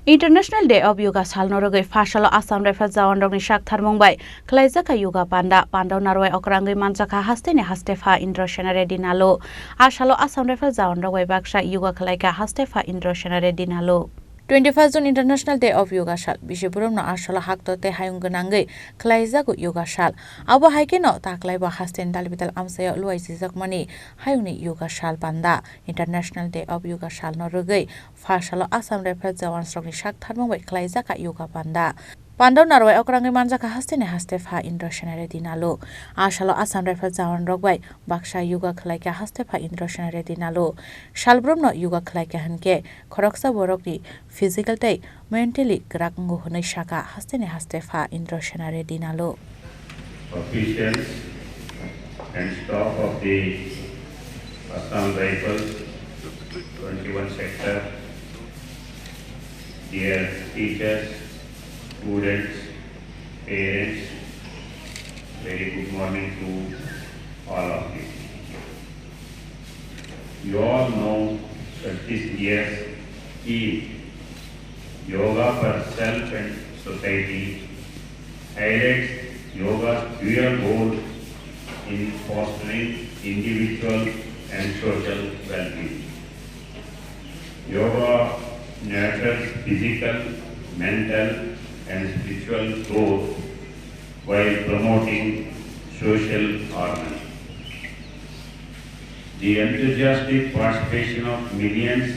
International Day of Yoga sal Naruwai Fashalo Assam Rifle Jawan Rokni Saktharmung by Khlaijak Yoga Pandao Naruwai Okra wngwi Manjakha Hastepha Indrosenare Dinalo Ashalo Assam Rifle Jawan Rokbai Baksa Yoga Khlaika Hastepha Indrosenare Dinalo 21 June International Day of Yoga Sal Bishipuram no Ashala Haktote Hayunganangai Khlaijaku Yoga Sal Abo Haikeno Taklaiba Hasten Dalbital Amsayo Luai Zizakmani Hayuni Yoga Sal Panda International Day of Yoga Sal Narugai Fashalo Assam Rifle Jawan Rokni Saktharmung by Khlaijak Yoga Panda Pandao Naruwai Okra wngwi Manjakha Hastepha Indrosenare Dinalo Ashalo Assam Rifle Jawan Rokbai Baksa Yoga Khlaika Hastepha Indrosenare Dinalo Salbrum no Yoga Khlaika Hanke Khoroksa Borokni physical tei mentally grakngu hunai shaka Hastepha Indrosenare Dinalo Officials and staff of the Assam Rifles 21 sector, dear teachers, students, parents, very good morning to all of you. You all know that this year's theme, Yoga for Self and Society, highlights Yoga's dual role in fostering individual and social well-being. Yoga nurtures physical, mental, and spiritual growth while promoting social harmony. The enthusiastic participation of millions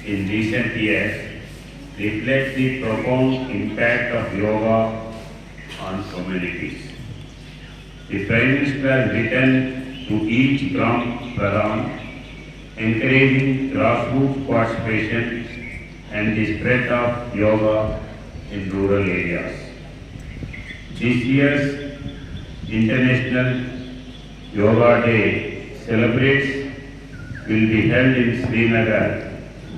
in recent years reflects the profound impact of yoga on communities. The Prime Minister has written to each Gram Pradhan encouraging grassroots participation and the spread of yoga in rural areas. This year's International Yoga Day will be held in Srinagar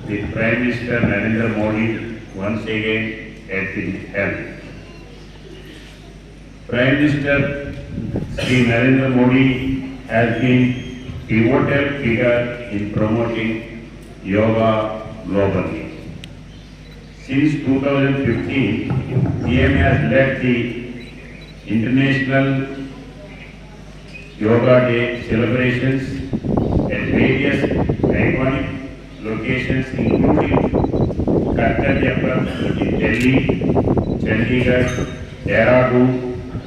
with Prime Minister Narendra Modi once again at the helm. Prime Minister Sri Narendra Modi has been pivotal figure in promoting yoga globally. Since 2015, PM has led the International Yoga Day celebrations at various iconic locations including Khlaijak in Delhi, Chandigarh, Dehradun,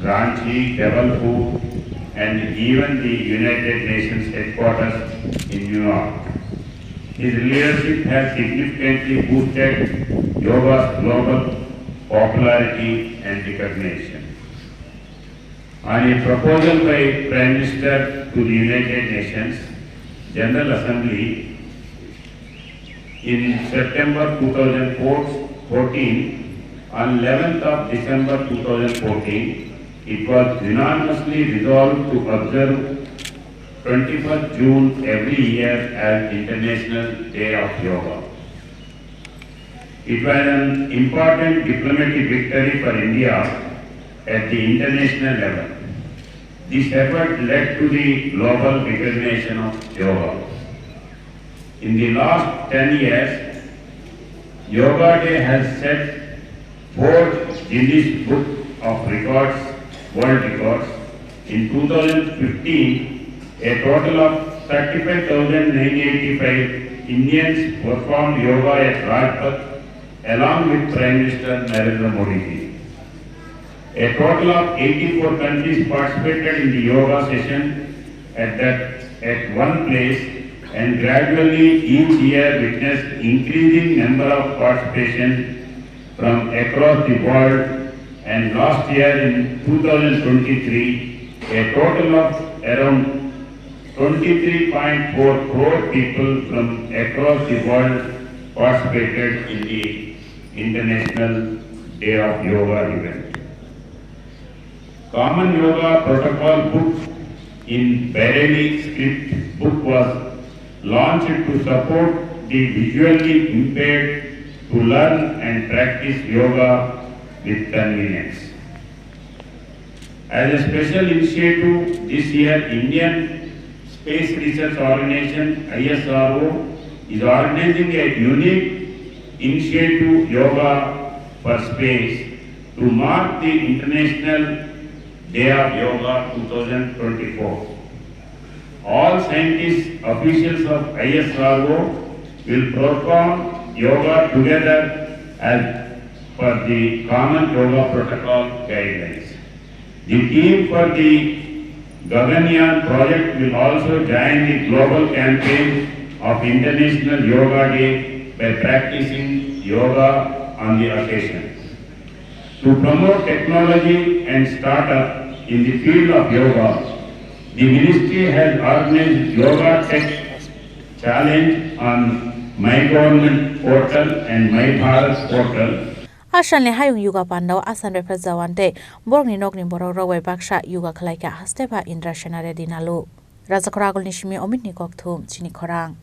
Ranchi, Jabalpur, and even the United Nations headquarters in New York. His leadership has significantly boosted yoga's global popularity and recognition. On a proposal by Prime Minister to the United Nations General Assembly in September 2014, on 11th of December 2014, it was unanimously resolved to observe 21st June every year as International Day of Yoga. It was an important diplomatic victory for India at the international level. This effort led to the global recognition of yoga. In the last 10 years, Yoga Day has set 4 Guinness Book of Records, World Records. In 2015, a total of 35,985 Indians performed yoga at Rajpath along with Prime Minister Narendra Modi. A total of 84 countries participated in the yoga session at one place, and gradually each year witnessed increasing number of participation from across the world, and last year in 2023, a total of around 23.4 crore people from across the world participated in the International Day of Yoga event. Common Yoga Protocol book in Bareilly script book was launched to support the visually impaired to learn and practice yoga with convenience. As a special initiative this year, Indian Space Research Organization ISRO is organizing a unique initiative Yoga for Space to mark the International Day of Yoga 2024. All scientists, officials of ISRO will perform yoga together as per the common yoga protocol guidelines. The team for the Gaganyaan project will also join the global campaign of International Yoga Day by practicing yoga on the occasion. To promote technology and startup in the field of yoga, the ministry has organized Yoga Tech Challenge on My Government portal and My Bharat portal. Ashan le hayung yuga Pandao Assam Rifle Jawan te Borni Nokni Borok Rawai Baksha yuga Khlaijak Hastepha Indra Shenare Dinalu Raja Khorang nishimi omit ni kokthum Chini Khorang.